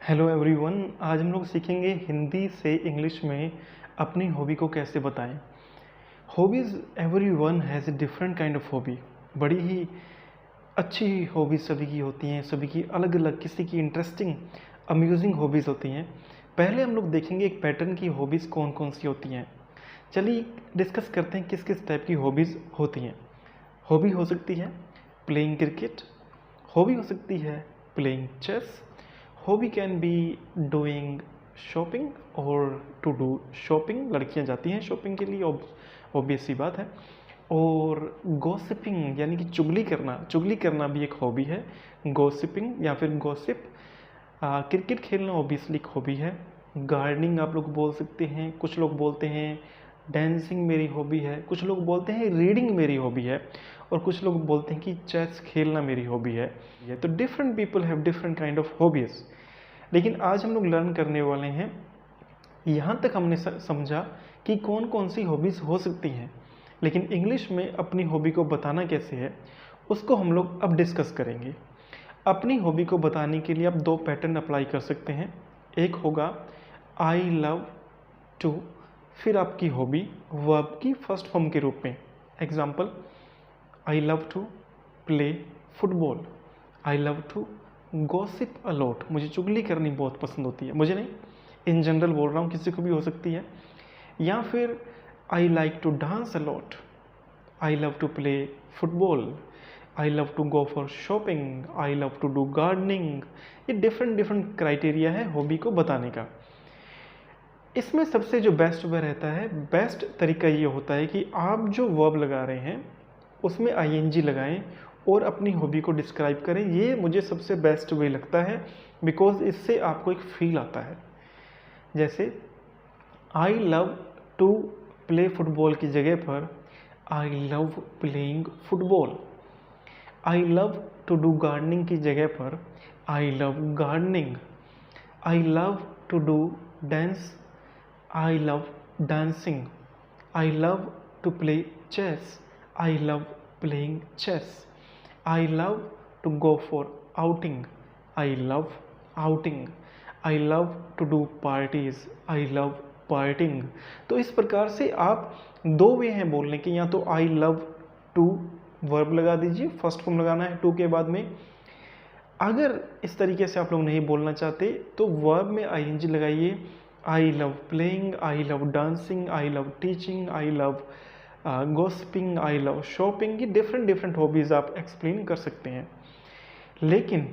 Hello everyone. आज हम लोग सीखेंगे हिंदी से इंग्लिश में अपनी हॉबी को कैसे बताएं। Hobbies everyone has a different kind of hobby. बड़ी ही अच्छी हॉबीज़ सभी की होती हैं, सभी की अलग अलग, किसी की इंटरेस्टिंग अम्यूजिंग हॉबीज़ होती हैं। पहले हम लोग देखेंगे एक पैटर्न की हॉबीज़ कौन कौन सी होती हैं। चलिए डिस्कस करते हैं किस किस टाइप की हॉबीज़ होती हैं। हॉबी हो सकती है प्लेइंग क्रिकेट, हॉबी हो सकती है playing chess, hobby can be doing shopping और टू डू शॉपिंग। लड़कियां जाती हैं शॉपिंग के लिए, ऑब्वियस सी बात है। और गॉसिपिंग यानी कि चुगली करना भी एक हॉबी है। गॉसिपिंग या फिर गॉसिप। क्रिकेट खेलना ऑब्वियसली एक हॉबी है। गार्डनिंग आप लोग बोल सकते हैं, कुछ लोग बोलते हैं डांसिंग मेरी हॉबी है, कुछ लोग बोलते हैं रीडिंग मेरी हॉबी है, और कुछ लोग बोलते हैं कि चेस खेलना मेरी हॉबी है। ये तो different people have different kind of hobbies. लेकिन आज हम लोग लर्न करने वाले हैं, यहाँ तक हमने समझा कि कौन कौन सी हॉबीज़ हो सकती हैं, लेकिन इंग्लिश में अपनी हॉबी को बताना कैसे है उसको हम लोग अब डिस्कस करेंगे। अपनी हॉबी को बताने के लिए आप दो पैटर्न अप्लाई कर सकते हैं। एक होगा आई लव टू, फिर आपकी हॉबी वर्ब की फर्स्ट फॉर्म के रूप में। Example, I love to play football, I love to gossip a lot, मुझे चुगली करनी बहुत पसंद होती है। मुझे नहीं, इन जनरल बोल रहा हूँ, किसी को भी हो सकती है। या फिर I like to dance a lot, I love to play football, I love to go for shopping, I love to do gardening. ये डिफरेंट डिफरेंट क्राइटेरिया है हॉबी को बताने का। इसमें सबसे जो बेस्ट वे रहता है, बेस्ट तरीका ये होता है कि आप जो वर्ब लगा रहे हैं उसमें आईएनजी लगाएं और अपनी हॉबी को डिस्क्राइब करें। ये मुझे सबसे बेस्ट वे लगता है, बिकॉज इससे आपको एक फील आता है। जैसे I love to play football की जगह पर I love playing football, I love to do gardening की जगह पर I love gardening, I love to do dance, I love dancing, I love to play chess, I love playing chess, I love to go for outing, I love outing, I love to do parties, I love partying। तो इस प्रकार से आप दो वे हैं बोलने के, या तो I love to वर्ब लगा दीजिए, फर्स्ट फॉर्म लगाना है टू के बाद में। अगर इस तरीके से आप लोग नहीं बोलना चाहते तो वर्ब में आईएनजी लगाइए। आई love playing, I love dancing, I love teaching, I love gossiping, I love shopping. ये डिफरेंट डिफरेंट हॉबीज़ आप एक्सप्लेन कर सकते हैं। लेकिन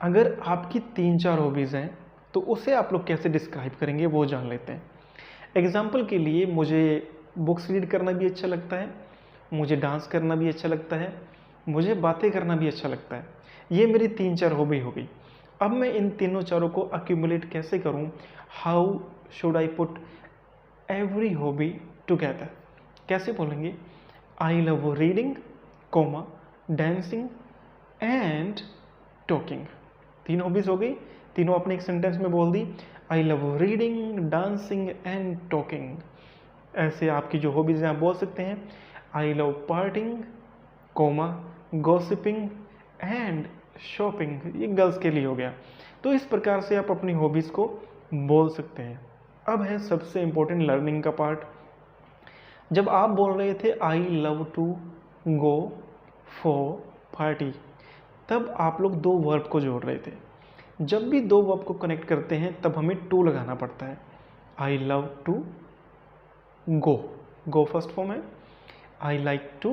अगर आपकी 3-4 हॉबीज़ हैं तो उसे आप लोग कैसे डिस्क्राइब करेंगे वो जान लेते हैं। एग्जाम्पल के लिए, मुझे बुक्स रीड करना भी अच्छा लगता है, मुझे डांस करना भी अच्छा लगता है, मुझे बातें करना भी अच्छा लगता है। ये मेरी 3-4 हॉबी हो गई। अब मैं इन तीनों चारों को अक्यूमुलेट कैसे करूँ? How should I put every hobby together? कैसे बोलेंगे? I love reading, comma dancing and talking. 3 hobbies हो गई, तीनों अपने एक सेंटेंस में बोल दी। I love reading, dancing and talking. ऐसे आपकी जो हॉबीज़ हैं आप बोल सकते हैं I love parting, comma gossiping and shopping. ये गर्ल्स के लिए हो गया। तो इस प्रकार से आप अपनी हॉबीज़ को बोल सकते हैं। अब है सबसे इम्पोर्टेंट लर्निंग का पार्ट। जब आप बोल रहे थे I love to go for party, तब आप लोग दो वर्ब को जोड़ रहे थे। जब भी दो वर्ब को कनेक्ट करते हैं तब हमें टू लगाना पड़ता है। I love to go, go first form है। I like to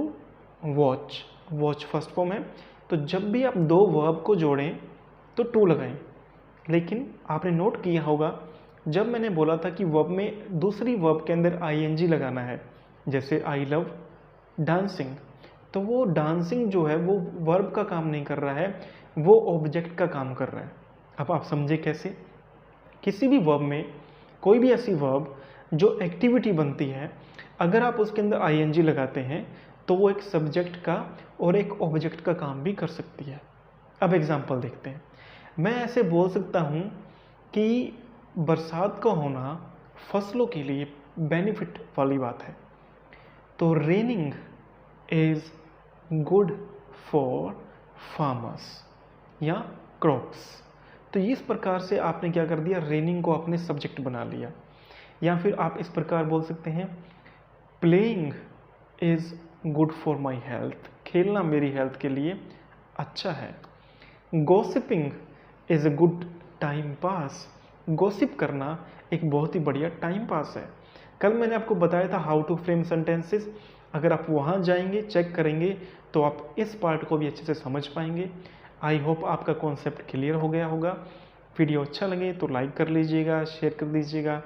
watch, watch first form है। तो जब भी आप दो वर्ब को जोड़ें तो टू लगाएं। लेकिन आपने नोट किया होगा, जब मैंने बोला था कि वर्ब में दूसरी वर्ब के अंदर आईएनजी लगाना है, जैसे आई लव डांसिंग, तो वो डांसिंग जो है वो वर्ब का काम नहीं कर रहा है, वो ऑब्जेक्ट का काम कर रहा है। अब आप समझे कैसे? किसी भी वर्ब में, कोई भी ऐसी वर्ब जो एक्टिविटी बनती है, अगर आप उसके अंदर आईएनजी लगाते हैं तो वो एक सब्जेक्ट का और एक ऑब्जेक्ट का काम भी कर सकती है। अब एग्जांपल देखते हैं। मैं ऐसे बोल सकता हूँ कि बरसात का होना फसलों के लिए बेनिफिट वाली बात है। तो raining is good for farmers या क्रॉप्स। तो इस प्रकार से आपने क्या कर दिया, रेनिंग को अपने सब्जेक्ट बना लिया। या फिर आप इस प्रकार बोल सकते हैं, playing is good for my health, खेलना मेरी हेल्थ के लिए अच्छा है। Gossiping is a good time pass, gossip करना एक बहुत ही बढ़िया टाइम पास है। कल मैंने आपको बताया था हाउ टू फ्रेम सेंटेंसेस, अगर आप वहाँ जाएंगे चेक करेंगे तो आप इस पार्ट को भी अच्छे से समझ पाएंगे। आई होप आपका कॉन्सेप्ट क्लियर हो गया होगा। वीडियो अच्छा लगे तो लाइक कर लीजिएगा, शेयर कर दीजिएगा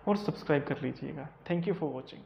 और सब्सक्राइब कर लीजिएगा। Thank you for watching.